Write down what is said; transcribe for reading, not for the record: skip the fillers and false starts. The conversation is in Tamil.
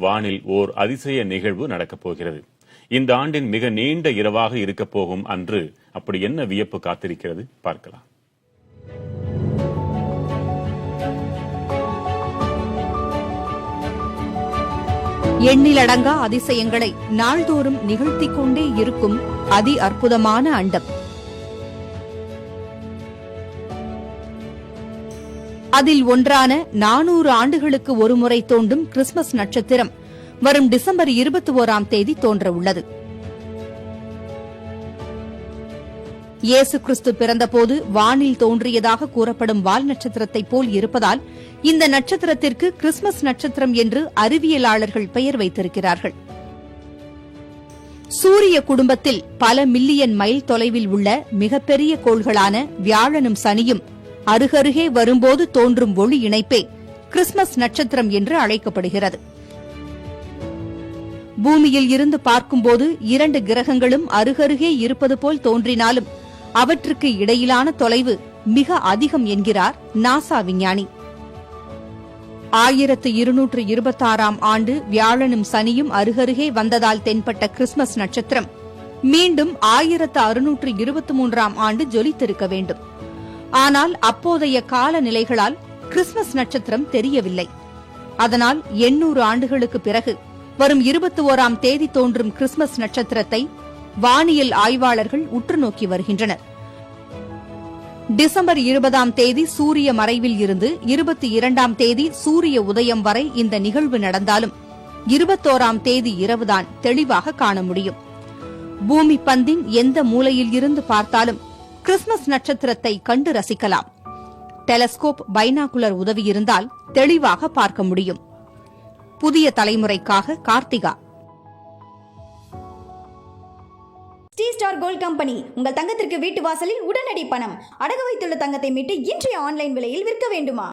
வானில் ஓர் அதிசய நிகழ்வு நடக்கப் போகிறது. இந்த ஆண்டின் மிக நீண்ட இரவாக இருக்கப் போகும் அன்று அப்படி என்ன வியப்பு காத்திருக்கிறது பார்க்கலாம். எண்ணிலடங்கா அதிசயங்களை நாள்தோறும் நிகழ்த்திக் கொண்டே இருக்கும் அதி அற்புதமான அண்டம். அதில் ஒன்றான 400 ஆண்டுகளுக்கு ஒருமுறை தோன்றும் கிறிஸ்துமஸ் நட்சத்திரம் வரும் டிசம்பர் 21ஆம் தேதி தோன்ற உள்ளது. இயேசு கிறிஸ்து பிறந்தபோது வானில் தோன்றியதாக கூறப்படும் வால் நட்சத்திரத்தைப் போல் இருப்பதால் இந்த நட்சத்திரத்திற்கு கிறிஸ்துமஸ் நட்சத்திரம் என்று அறிவியலாளர்கள் பெயர் வைத்திருக்கிறார்கள். சூரிய குடும்பத்தில் பல மில்லியன் மைல் தொலைவில் உள்ள மிகப்பெரிய கோள்களான வியாழனும் சனியும் அருகருகே வரும்போது தோன்றும் ஒளி இணைப்பே கிறிஸ்துமஸ் நட்சத்திரம் என்று அழைக்கப்படுகிறது. பூமியில் இருந்து பார்க்கும்போது 2 கிரகங்களும் அருகருகே இருப்பது போல் தோன்றினாலும் அவற்றுக்கு இடையிலான தொலைவு மிக அதிகம் என்கிறார் நாசா விஞ்ஞானி. 1226ஆம் ஆண்டு வியாழனும் சனியும் அருகருகே வந்ததால் தென்பட்ட கிறிஸ்துமஸ் நட்சத்திரம் மீண்டும் 1623ஆம் ஆண்டு ஜொலித்திருக்க வேண்டும். ஆனால் அப்போதைய காலநிலைகளால் கிறிஸ்துமஸ் நட்சத்திரம் தெரியவில்லை. அதனால் 800 ஆண்டுகளுக்கு பிறகு வரும் 21ஆம் தேதி தோன்றும் கிறிஸ்துமஸ் நட்சத்திரத்தை வானியல் ஆய்வாளர்கள் உற்று நோக்கி வருகின்றனர். டிசம்பர் 20ஆம் தேதி சூரிய மறைவில் இருந்து 22ஆம் தேதி சூரிய உதயம் வரை இந்த நிகழ்வு நடந்தாலும் 21ஆம் தேதி இரவுதான் தெளிவாக காண முடியும். பூமி பந்தின் எந்த மூலையில் இருந்து பார்த்தாலும் கிறிஸ்துமஸ் நட்சத்திரத்தை கண்டு ரசிக்கலாம். டெலஸ்கோப், பைனாகுலர் உதவி இருந்தால் தெளிவாக பார்க்க முடியும். புதிய தலைமுறைக்காக Karthika. Sri Star Gold Company உங்கள் தங்கத்திற்கு வீட்டு வாசலில் உடனடி பணம். அடகு வைத்துள்ள தங்கத்தை மீட்டு இன்றைய ஆன்லைன் விலையில் விற்க வேண்டுமா?